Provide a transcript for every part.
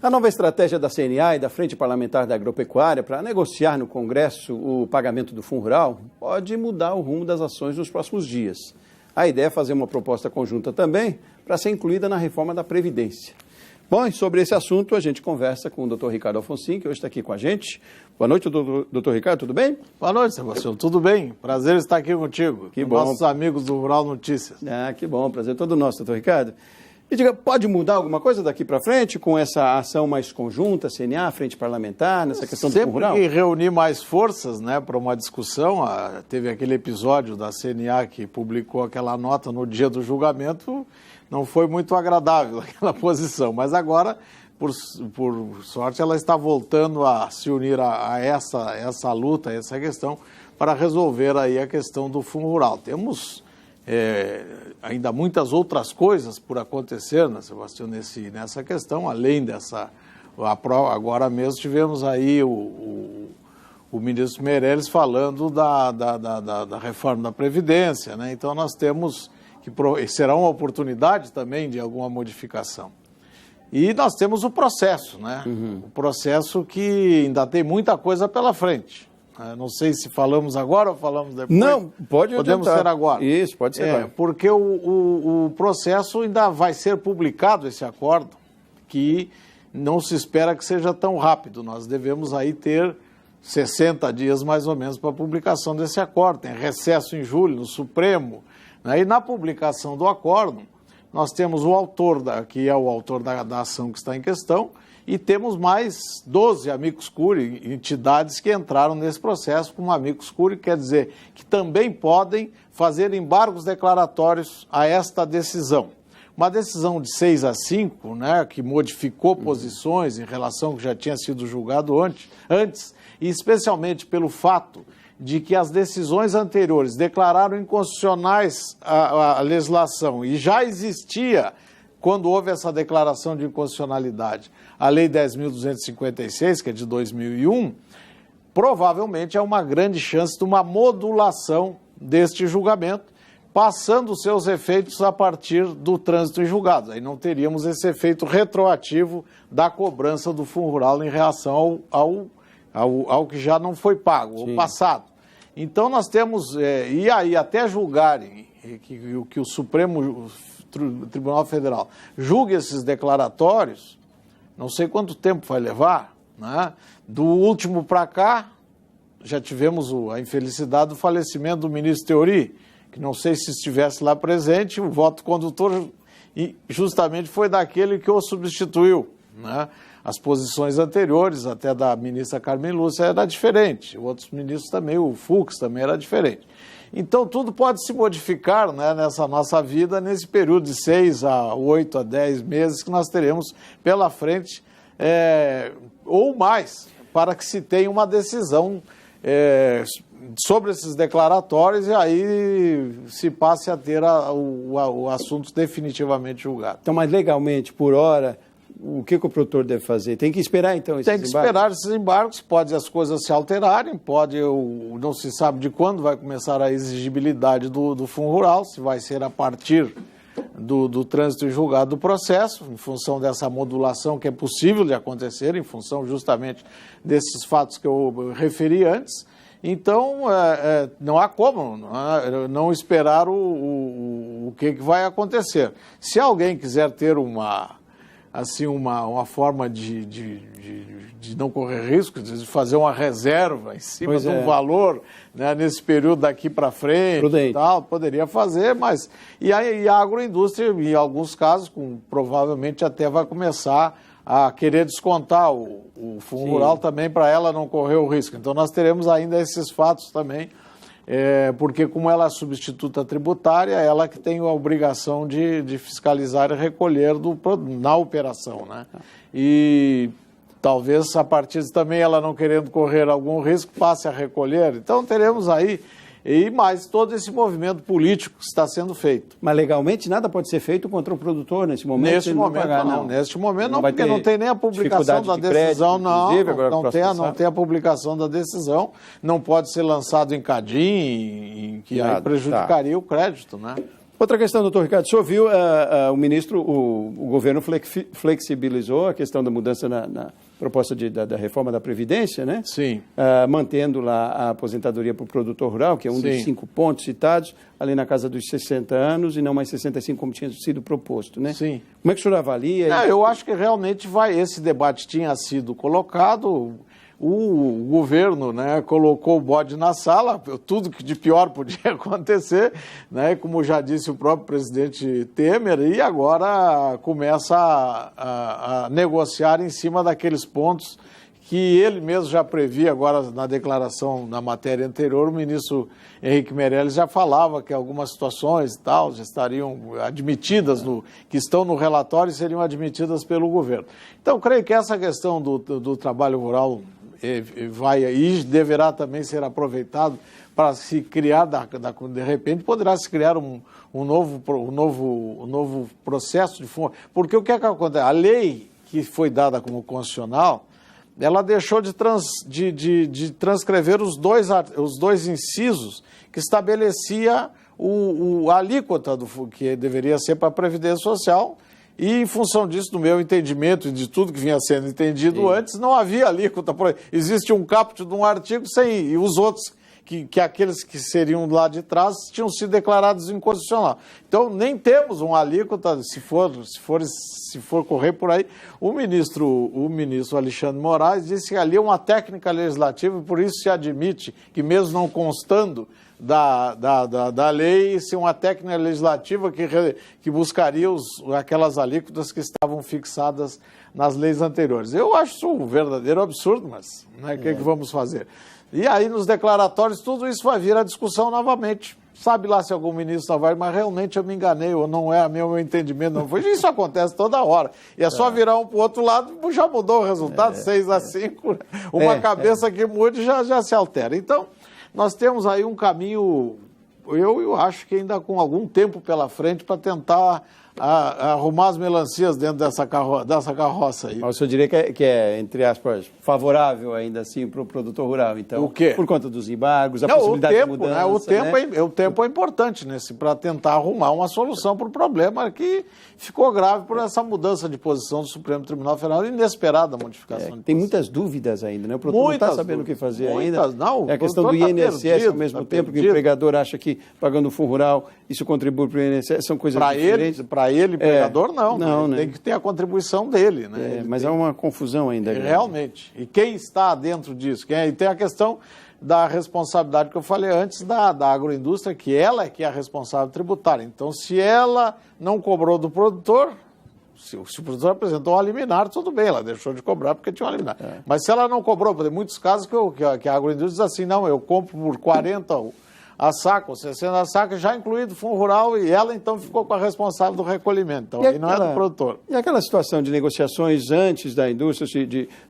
A nova estratégia da CNA e da Frente Parlamentar da Agropecuária para negociar no Congresso o pagamento do Fundo Rural pode mudar o rumo das ações nos próximos dias. A ideia é fazer uma proposta conjunta também para ser incluída na reforma da Previdência. Bom, e sobre esse assunto a gente conversa com o Dr. Ricardo Alfonsin, que hoje está aqui com a gente. Boa noite, Dr. Ricardo, tudo bem? Boa noite, Sebastião, tudo bem? Prazer estar aqui contigo, que com bom. Nossos amigos do Rural Notícias. Que bom, prazer todo nosso, Dr. Ricardo. E diga, pode mudar alguma coisa daqui para frente com essa ação mais conjunta, CNA, Frente Parlamentar, nessa questão do Fundo Rural? Sempre que reunir mais forças, né, para uma discussão, teve aquele episódio da CNA que publicou aquela nota no dia do julgamento, não foi muito agradável aquela posição, mas agora, por sorte, ela está voltando a se unir a essa luta, a essa questão, para resolver aí a questão do Fundo Rural. Temos ainda muitas outras coisas por acontecer, né, Sebastião, nessa questão, além dessa... Agora mesmo tivemos aí o ministro Meirelles falando da reforma da Previdência, né? Então nós temos que... Será uma oportunidade também de alguma modificação. E nós temos o processo, né? O processo que ainda tem muita coisa pela frente. Não sei se falamos agora ou falamos depois. Não, podemos ser agora. Isso, pode ser agora. Porque o processo ainda vai ser publicado, esse acordo, que não se espera que seja tão rápido. Nós devemos aí ter 60 dias mais ou menos para a publicação desse acordo. Tem recesso em julho no Supremo, né? E na publicação do acordo, nós temos o autor, que é o autor da ação que está em questão, e temos mais 12 amicus curiae, entidades que entraram nesse processo como amicus curiae, quer dizer que também podem fazer embargos declaratórios a esta decisão. Uma decisão de 6-5, né, que modificou posições em relação ao que já tinha sido julgado antes, e especialmente pelo fato de que as decisões anteriores declararam inconstitucionais a legislação e já existia, quando houve essa declaração de inconstitucionalidade, a Lei 10.256, que é de 2001, provavelmente há uma grande chance de uma modulação deste julgamento, passando seus efeitos a partir do trânsito em julgados. Aí não teríamos esse efeito retroativo da cobrança do Fundo Rural em relação ao que já não foi pago, ao passado. Então nós temos, e aí até julgarem que o Supremo Tribunal Federal julgue esses declaratórios, não sei quanto tempo vai levar, né? Do último para cá, já tivemos a infelicidade do falecimento do ministro Teori, que não sei se estivesse lá presente, o voto condutor justamente foi daquele que o substituiu, né? As posições anteriores, até da ministra Carmen Lúcia, era diferente, outros ministros também, o Fux também era diferente. Então, tudo pode se modificar, né, nessa nossa vida, nesse período de 6 a 8 a 10 meses que nós teremos pela frente, ou mais, para que se tenha uma decisão sobre esses declaratórios e aí se passe a ter o assunto definitivamente julgado. Então, mas legalmente, por hora, o que o produtor deve fazer? Tem que esperar, então, esses embargos? Tem que esperar esses embargos, pode as coisas se alterarem, não se sabe de quando vai começar a exigibilidade do Fundo Rural, se vai ser a partir do trânsito em julgado do processo, em função dessa modulação que é possível de acontecer, em função justamente desses fatos que eu referi antes. Então, não há como não esperar o que vai acontecer. Se alguém quiser ter uma forma de não correr risco, de fazer uma reserva em cima de um valor, né, nesse período daqui para frente e tal, poderia fazer, mas... E a agroindústria, em alguns casos, provavelmente até vai começar a querer descontar o Fundo Rural também para ela não correr o risco. Então nós teremos ainda esses fatos também, porque como ela é substituta tributária, ela que tem a obrigação de fiscalizar e recolher na operação, né? E talvez a partir de também ela não querendo correr algum risco, passe a recolher. Então teremos aí e mais todo esse movimento político que está sendo feito. Mas legalmente nada pode ser feito contra o produtor nesse momento? Neste momento não, neste momento não, porque não tem nem a publicação da decisão, não tem a publicação da decisão, não pode ser lançado em CADIM, que aí prejudicaria o crédito, né? Outra questão, doutor Ricardo, o senhor viu o governo flexibilizou a questão da mudança na proposta da reforma da Previdência, né? Sim. Mantendo lá a aposentadoria para o produtor rural, que é um Sim. dos 5 pontos citados, ali na casa dos 60 anos e não mais 65 como tinha sido proposto, né? Sim. Como é que o senhor avalia? Eu acho que realmente esse debate tinha sido colocado. O governo, né, colocou o bode na sala, tudo que de pior podia acontecer, né, como já disse o próprio presidente Temer, e agora começa a negociar em cima daqueles pontos que ele mesmo já previa. Agora na declaração, na matéria anterior, o ministro Henrique Meirelles já falava que algumas situações e tal já estariam admitidas, que estão no relatório e seriam admitidas pelo governo. Então, creio que essa questão do trabalho rural vai e deverá também ser aproveitado para se criar, de repente, poderá se criar um novo processo de fundo. Porque o que é que acontece? A lei que foi dada como constitucional, ela deixou de transcrever os dois incisos que estabelecia a alíquota que deveria ser para a Previdência Social. E, em função disso, do meu entendimento e de tudo que vinha sendo entendido antes, não havia alíquota. Existe um caput de um artigo e os outros, que aqueles que seriam lá de trás, tinham sido declarados inconstitucional. Então, nem temos uma alíquota, se for correr por aí. O ministro Alexandre Moraes disse que ali é uma técnica legislativa e por isso se admite que, mesmo não constando da lei, se uma técnica legislativa que buscaria aquelas alíquotas que estavam fixadas nas leis anteriores. Eu acho isso um verdadeiro absurdo, mas o que vamos fazer? E aí, nos declaratórios, tudo isso vai vir à discussão novamente. Sabe lá se algum ministro não vai, mas realmente eu me enganei, ou não é meu entendimento, não foi. Isso acontece toda hora. E é só virar um para o outro lado, já mudou o resultado, 6-5, uma cabeça que mude já se altera. Então, nós temos aí um caminho, eu acho que ainda com algum tempo pela frente, para tentar arrumar as melancias dentro dessa carroça aí. Mas o senhor diria que é, entre aspas, favorável ainda assim para o produtor rural, então? O quê? Por conta dos embargos, possibilidade de mudança, né? O tempo é importante para tentar arrumar uma solução para o problema que ficou grave por essa mudança de posição do Supremo Tribunal Federal, inesperada modificação. Tem muitas dúvidas ainda, né? O produtor não está sabendo o que fazer ainda. Não, é a questão do INSS, ao mesmo tempo que o empregador acha que pagando o fundo rural, isso contribui para o INSS, são coisas diferentes. Para ele, empregador, não, né? Tem que ter a contribuição dele, né? Mas há uma confusão ainda. Realmente. E quem está dentro disso? E tem a questão da responsabilidade que eu falei antes da agroindústria, que ela é que é a responsável tributária. Então, se ela não cobrou do produtor, se o produtor apresentou um liminar, tudo bem, ela deixou de cobrar porque tinha um liminar. Mas se ela não cobrou, tem muitos casos que a agroindústria diz assim, não, eu compro por 40 a saca, ou 60 a saca, já incluído o fundo rural, e ela então ficou com a responsável do recolhimento. Então, aí não é do produtor. E aquela situação de negociações antes da indústria,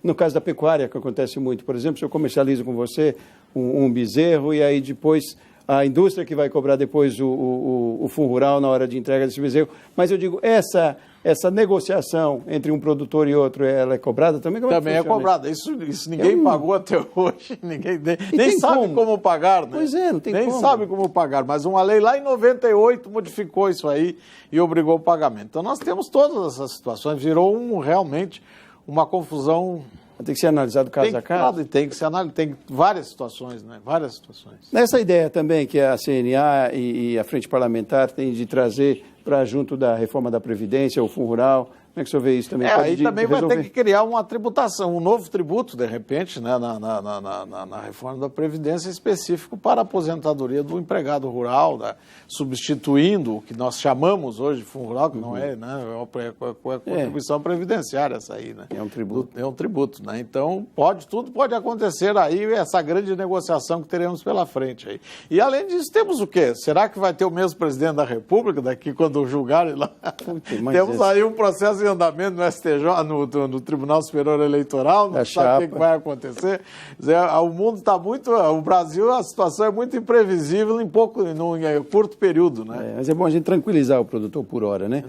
no caso da pecuária, que acontece muito, por exemplo, se eu comercializo com você um bezerro, e aí depois a indústria que vai cobrar depois o fundo rural na hora de entrega desse bezerro. Mas eu digo, essa negociação entre um produtor e outro, ela é cobrada também? Também é cobrada. Isso ninguém pagou até hoje. Ninguém nem sabe como pagar, né? Pois é, não tem como. Nem sabe como pagar. Mas uma lei lá em 98 modificou isso aí e obrigou o pagamento. Então nós temos todas essas situações. Virou realmente uma confusão. Tem que ser analisado caso a caso? Tem que ser analisado. Tem várias situações, né? Várias situações. Nessa ideia também que a CNA e a Frente Parlamentar têm de trazer para junto da reforma da Previdência, o fundo rural, como é que o senhor vê isso também? Aí também vai ter que criar uma tributação, um novo tributo, de repente, né, na reforma da Previdência específico para a aposentadoria do empregado rural, substituindo o que nós chamamos hoje de fundo rural, que não é, né, é a contribuição previdenciária essa aí, né? É um tributo. É um tributo, né? Então, tudo pode acontecer aí, essa grande negociação que teremos pela frente aí. E além disso, temos o quê? Será que vai ter o mesmo presidente da República daqui quando julgarem lá? Temos aí um processo em andamento no STJ, no Tribunal Superior Eleitoral, não sabe o que vai acontecer. O mundo está o Brasil, a situação é muito imprevisível em curto período, né? Mas é bom a gente tranquilizar o produtor por hora, né?